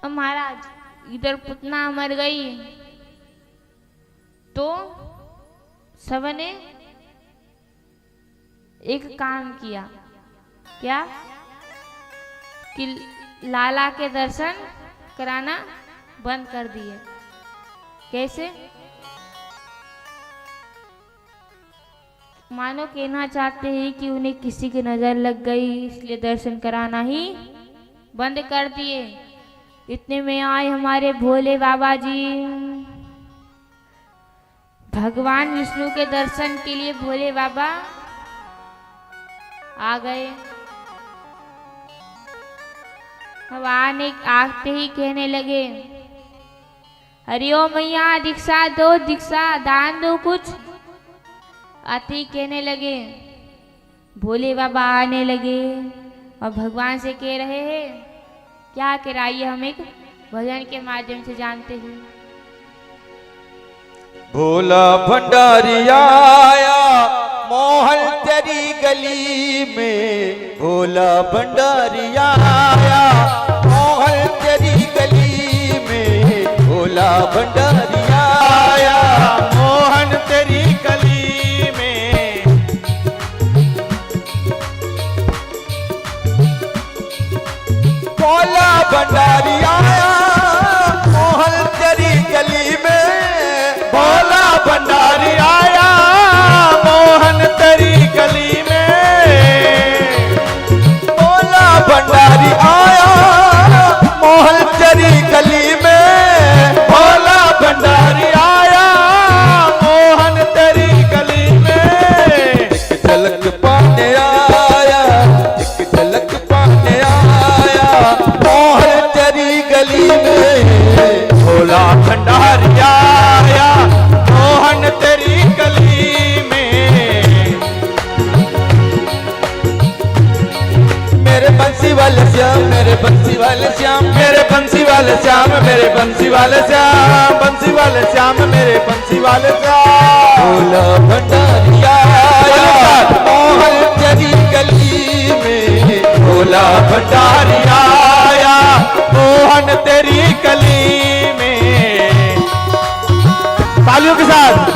महाराज इधर पुतना मर गई तो सबने एक काम किया, क्या कि लाला के दर्शन कराना बंद कर दिए। कैसे? मानो कहना चाहते हैं कि उन्हें किसी की नजर लग गई, इसलिए दर्शन कराना ही बंद कर दिए। इतने में आए हमारे भोले बाबा जी। भगवान विष्णु के दर्शन के लिए भोले बाबा आ गए। अब आते ही कहने लगे, हरिओम मैया दीक्षा दो, दीक्षा दान दो कुछ। आते ही कहने लगे, भोले बाबा आने लगे और भगवान से कह रहे हैं, क्या कराइए, हम एक भजन के माध्यम से जानते हैं। भोला भंडारी आया मोहन तेरी गली में, भोला भंडारी आया मोहन तेरी गली में, भोला भंडारी आया मोहन तेरी गली में। भोला भंडारी आया मोहन तेरी गली में, भोला भंडारी आया मोहन तेरी गली में, भोला भंडारी आया मोहन तेरी गली में, भोला भंडारी आया मोहन तेरी गली में। एक झलक पाने आया, एक झलक पाने आया मोहन तेरी गली में, भोला भंडारी आया मोहन तेरी गली में। मेरे बंसी वाले श्याम, मेरे बंसी वाले श्याम, मेरे बंसी वाले श्याम, मेरे बंसी वाले श्याम, बंसी वाले श्याम, मेरे बंसी वाले श्याम। भोला भंडारी आया मोहन तेरी गली में, भोला भंडारी आया मोहन तेरी गली में। तालियों के साथ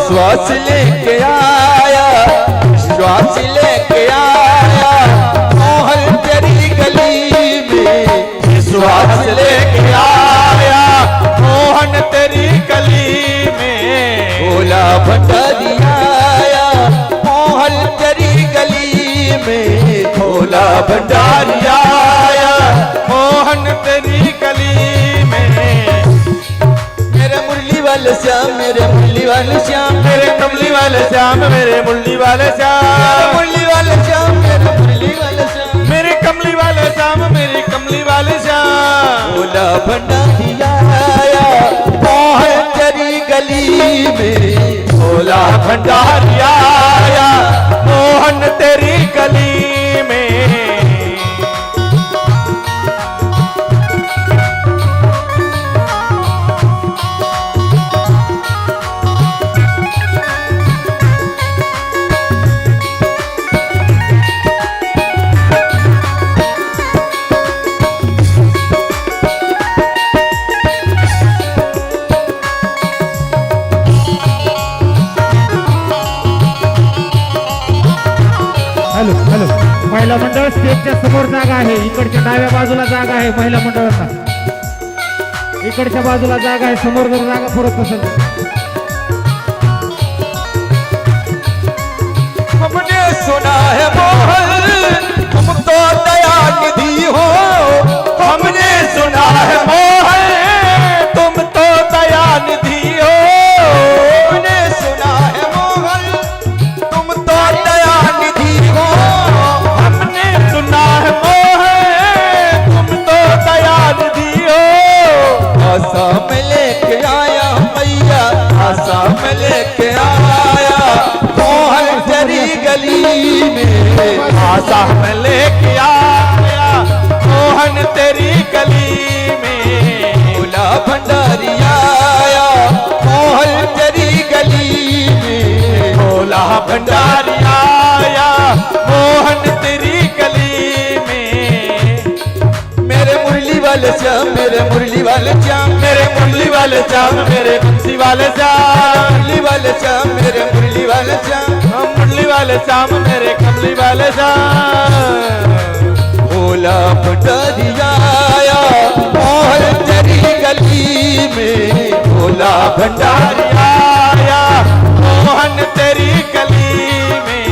श्वास लेके आया, श्वास लेके आया मोहन तेरी गली में, श्वास लेके आया मोहन तेरी गली में। भोला भंडारी आया मोहन तेरी गली में, भोला भंडारी आया मोहन तेरी गली में। मेरे मुरली वाले श्याम, मेरे मुरली वाले श्याम, मेरे कमली वाले श्याम, मेरे मुरली वाले श्याम, मुरली वाले श्याम, मेरे मुरली वाले श्याम, मेरे कमली वाले श्याम, मेरे कमली वाले श्याम। भोला भंडारी आया मोहन तेरी गली में, भोला भंडारी आया मोहन तेरी गली में। हॅलो हॅलो, महिला मंडळ स्टेजच्या समोर जागा आहे, इकडच्या डाव्या बाजूला जागा आहे महिला मंडळांना, इकडच्या बाजूला जागा आहे, समोर जर जागा पुरत नसेल हमने सुना है मोहन तुम तो दया निधि हो मोहन तेरी गली में भोला भंडारी आया मोहन तेरी गली में भोला भंडारी आया मोहन तेरी गली में मेरे मुरली वाले श्याम मेरे मुरली वाले श्याम मेरे मुरली वाले श्याम मेरे बंसी वाले श्याम मुरली वाले श्याम मेरे मुरली वाले श्याम मुरली वाले श्याम मेरे कमली वाले श्याम भोला भंडारी आया मोहन तेरी गली में भोला भंडारी आया मोहन तेरी गली में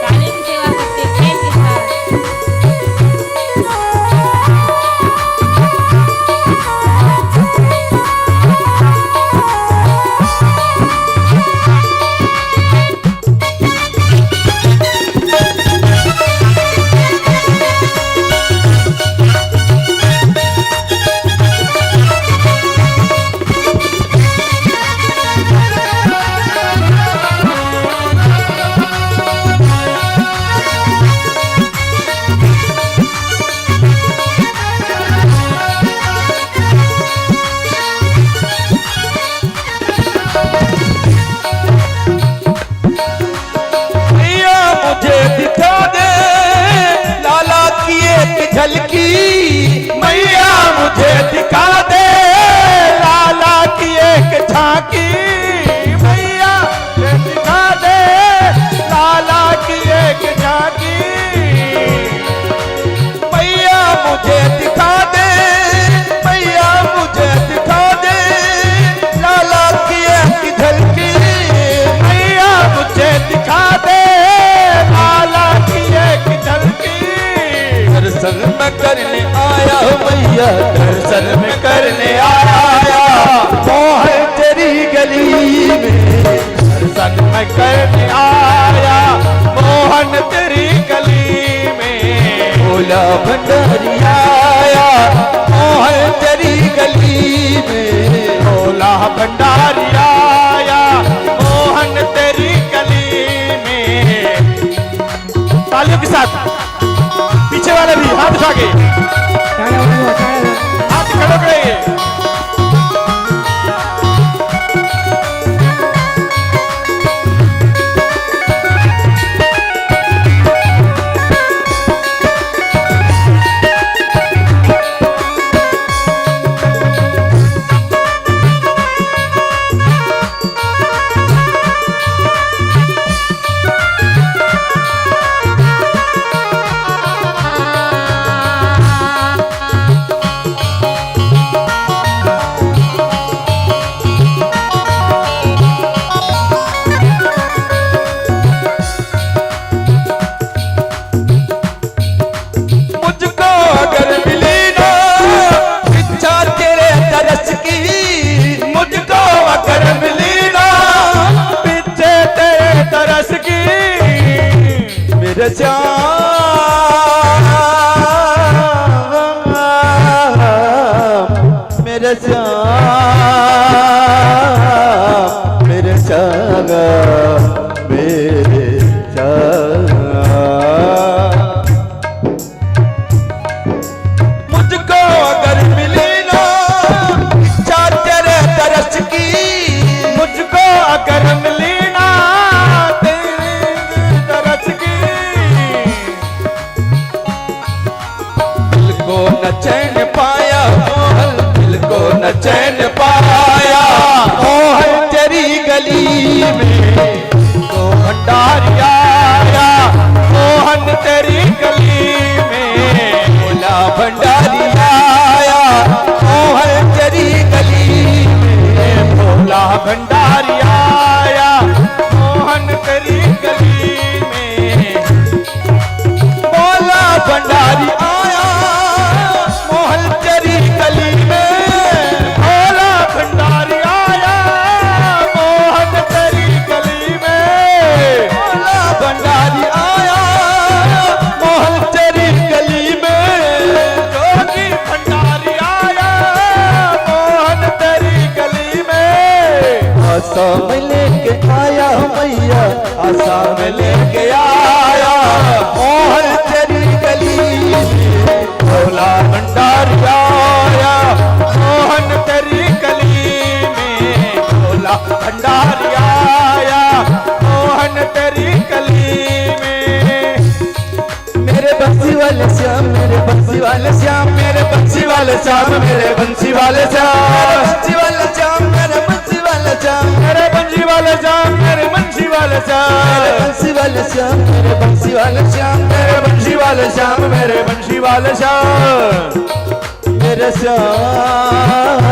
ताली की सेवा करते प्रेम के साथ। झलकी मैया मुझे दिखा दे लाला की एक झांकी मैया मुझे दिखा दे लाला की एक झांकी मैया मुझे दिखा दे मैया मुझे दिखा दे लाला की एक झलकी मैया मुझे दिखा दे लाला की एक झलकी दर्शन में करने आया मैया दर्शन में करने आया मोहन तेरी गली में दर्शन में करने आया मोहन तेरी गली में भोला भंडारी आया मोहन तेरी गली में भोला भंडारी आया मोहन तेरी गली में तालियों के साथ पीछे वाले भी हाथ उठा के हाथ खड़े करेंगे मेरे श्याम मेरे श्याम मेरे श्याम मेरे श्याम मुझको अगर मिली ना इच्छा तेरे तरस की मुझको अगर मिली ना तेरी तरस की दिल को न चैन पाया मोहन दिल को न चैन पाया मोहन तेरी गली में तो भंडारी आया मोहन तेरी गली में भोला भंडारी आया मोहन तेरी गली में भोला भंडारी आया मोहन तेरी गली में भोला भंडारी आया मोहन बंसी वाले श्याम मेरे बंसी वाले श्याम मेरे बंसी वाले श्याम मेरे बंसी वाले श्याम बंसी वाले श्याम मेरे बंसी वाले श्याम मेरे बंसी वाले श्याम मेरे बंसी वाले श्याम बंसी वाले श्याम मेरे बंसी वाले श्याम मेरे बंसी वाले श्याम मेरे बंसी वाले श्याम मेरे श्याम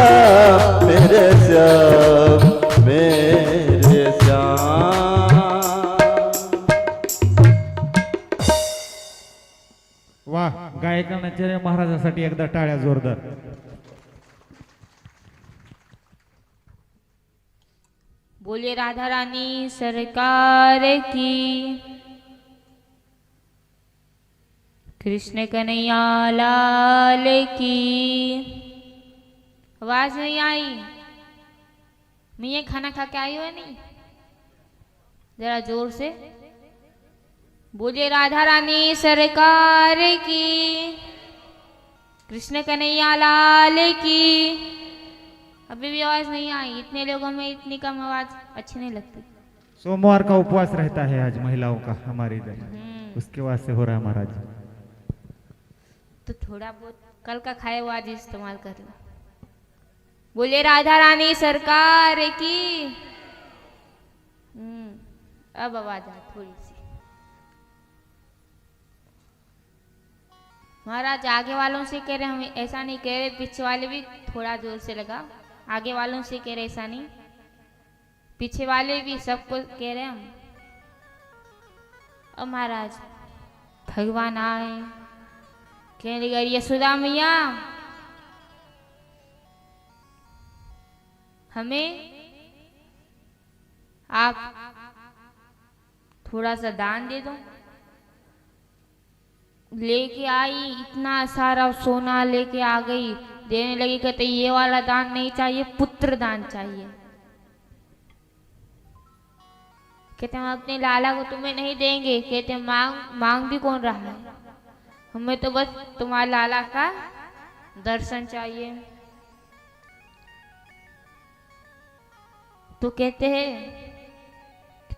मेरे श्याम मेरे श्याम। वाह, गायकांच्या महाराजासाठी एकदा टाळ्या जोरदार. बोले राधा रानी सरकार की, कृष्ण कन्हैया लाल की. आवाज नहीं आई? मैं ये खाना खा के आई हूँ नहीं? जरा जोर से बोलिए राधा रानी सरकार की, कृष्ण कन्हैया लाल की. अभी भी आवाज नहीं आई. इतने लोगों में इतनी कम आवाज अच्छी नहीं लगती. सोमवार का उपवास रहता है आज महिलाओं का हमारे इधर, उसके वास्ते हो रहा है महाराज. तो थोड़ा बहुत कल का खाए हुआ आज इस्तेमाल कर लो. बोले राधा रानी सरकार की. अब आवाज आ थोड़ी सी. महाराज आगे वालों से कह रहे, हम ऐसा नहीं कह रहे, पीछे वाले भी थोड़ा जोर से लगा. आगे वालों से कह रहे, ऐसा नहीं, पीछे वाले भी सबको कह रहे हम. अब महाराज भगवान आए, कहने लगे यशोदा मैया हमें आप थोड़ा सा दान दे दो. लेके आई इतना सारा सोना लेके आ गई. देने लगी, कहते ये वाला दान नहीं चाहिए, पुत्र दान चाहिए. कहते हम अपने लाला को तुम्हें नहीं देंगे. कहते मांग भी कौन रहा है, हमें तो बस तुम्हारे लाला का दर्शन चाहिए. तो कहते हैं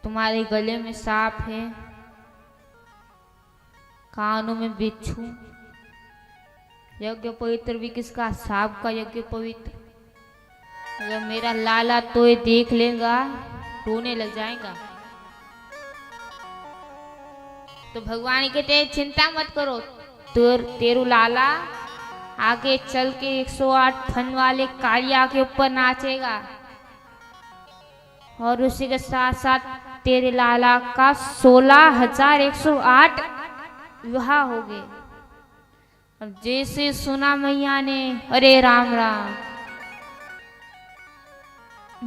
तुम्हारे गले में सांप है, कानों में बिच्छू. यज्ञ पवित्र भी किसका? सांप का यज्ञ पवित्र. अगर मेरा लाला तो ये देख लेगा रोने लग जाएगा. तो भगवान कहते हैं चिंता मत करो, तेरू लाला आगे चल के 108 फन वाले कालिया के ऊपर नाचेगा और उसी के साथ साथ तेरे लाला का 16,108 विवाह हो गए. अब जैसे सुना मैया ने, अरे राम राम,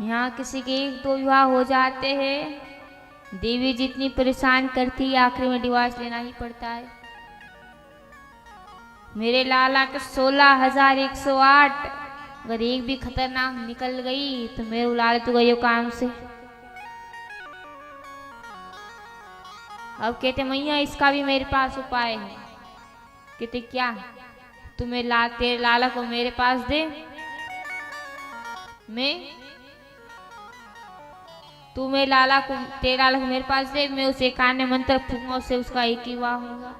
यहाँ किसी के 1-2 विवाह हो जाते हैं. देवी जितनी परेशान करती है आखिर में डिवोर्स लेना ही पड़ता है. मेरे लाला के 16,108 अगर एक भी खतरनाक निकल गई तो मेरे लाल तो गई काम से. अब कहते मैया इसका भी मेरे पास उपाय है. कहते क्या? तुम्हें तेरे लाला को मेरे पास दे, तुम्हें लाला को तेरे लाला को मेरे पास दे, मैं उसे कान्य मंत्र फूंगा, उससे उसका एक ही विवाह होगा.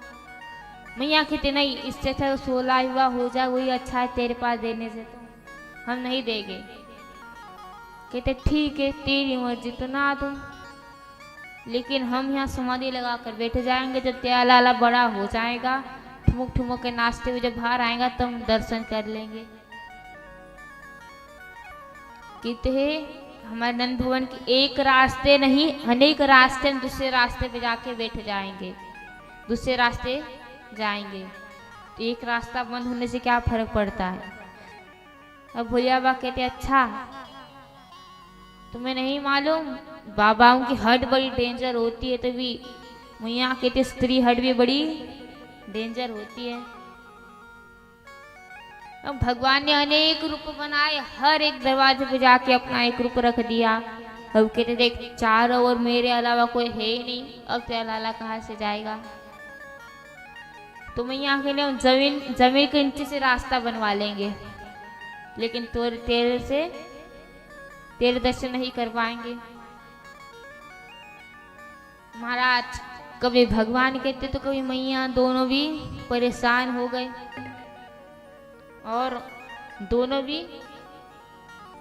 मैया कहते नहीं, इससे अच्छा 16 विवाह हो जाए वही अच्छा है तेरे पास देने से, तो हम नहीं देंगे. कहते ठीक है तेरी मर्जी, तो ना दो, लेकिन हम यहाँ समाधि लगा कर बैठे जाएंगे. जब तेरा लाला बड़ा हो जाएगा, ठुमुक ठुमुक के नाचते हुए जब बाहर आएगा तो हम दर्शन कर लेंगे. कहते हैं हमारे नंद भवन की एक रास्ते नहीं अनेक रास्ते, हम दूसरे रास्ते पे जाके बैठ जाएंगे, दूसरे रास्ते जाएंगे. तो एक रास्ता बंद होने से क्या फर्क पड़ता है. अब भैया बा कहते अच्छा तुम्हें नहीं मालूम बाबाओं की हट बड़ी डेंजर होती है, तभी मैया कहते स्त्री हट भी बड़ी डेंजर होती है. अब भगवान ने अनेक रूप बनाए, हर एक दरवाजे पे जाके अपना एक रूप रख दिया. अब कहते देख चारों ओर मेरे अलावा कोई है ही नहीं, अब तेरा लाला कहाँ से जाएगा. तो मैया के लिए जमीन के नीचे से रास्ता बनवा लेंगे, लेकिन तेरे दर्शन नहीं कर पाएंगे. महाराज कभी भगवान कहते तो कभी मैया, दोनों भी परेशान हो गए और दोनों भी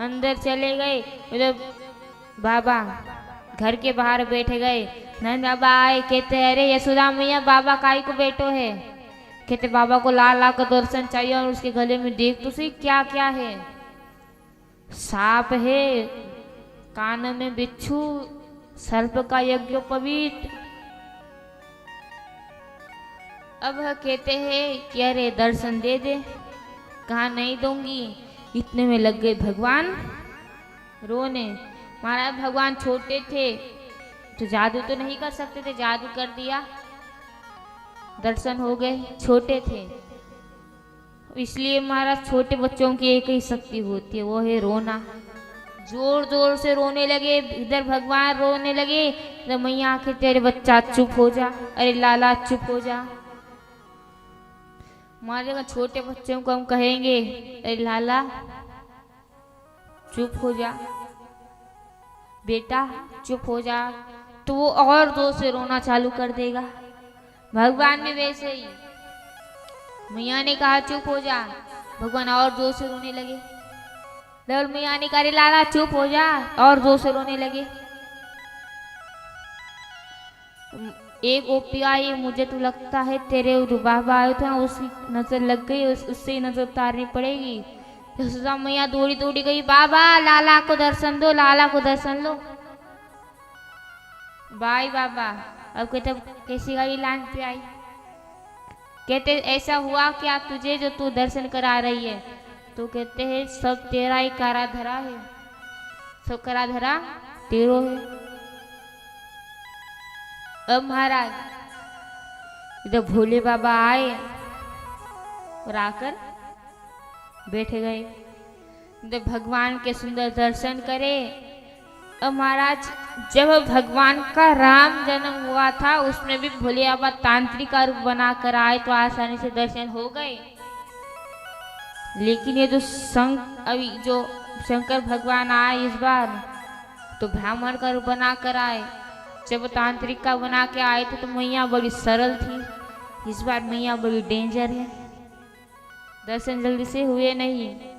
अंदर चले गए। उधर बाबा घर के बाहर बैठे गए। नंद बाबा आए, कहते अरे यशोदा मैया बाबा काई को बैठो है। कहते बाबा को लाला का दर्शन चाहिए और उसके गले में देख तो सही क्या क्या है। सांप है, कान में बिच्छू, सर्प का यज्ञोपवीत। अब कहते हैं कि अरे दर्शन दे दे। कहा नहीं दूंगी। इतने में लग गए भगवान रोने। महाराज भगवान छोटे थे तो जादू तो नहीं कर सकते थे, जादू कर दिया, दर्शन हो गए। छोटे थे इसलिए महाराज छोटे बच्चों की एक ही शक्ति होती है, वो है रोना। जोर जोर से रोने लगे। इधर भगवान रोने लगे, इधर मैया आके तेरे बच्चा चुप हो जा, अरे लाला चुप हो जा। हमारे छोटे बच्चों को हम कहेंगे अरे लाला चुप हो जा, बेटा चुप हो जा, तो वो और जोर से रोना चालू कर देगा। भगवान ने वैसे ही, मैया ने कहा चुप हो जा, भगवान और जोर से रोने लगे। डबल मैया ने कहा लाला चुप हो जा, और जोर से रोने लगे। एक गोपी आई, मुझे तो लगता है तेरे बाबा आए थे उसकी नजर लग गई, उससे ही नजर उतारनी पड़ेगी। यशोदा मैया दौड़ी दौड़ी गई, बाबा लाला को दर्शन दो, लाला को दर्शन लो। बाई बाबा अब कहते कैसी गाड़ी लाइन पे आई। कहते ऐसा हुआ क्या तुझे जो तू दर्शन करा रही है। तो कहते हैं सब तेरा ही कारा धरा है, सब करा धरा तेरो है। अब महाराज इधर भोले बाबा आए और आकर बैठ गए। इधर भगवान के सुंदर दर्शन करे। अब महाराज जब भगवान का राम जन्म हुआ था उसमें भी भोले बाबा तांत्रिक का रूप बना कर आए तो आसानी से दर्शन हो गए। लेकिन ये जो शंकर भगवान आए इस बार तो ब्राह्मण का रूप बना कर आए। जब तांत्रिक का बना के आए थे तो मैया बड़ी सरल थी, इस बार मैया बड़ी डेंजर है, दर्शन जल्दी से हुए नहीं।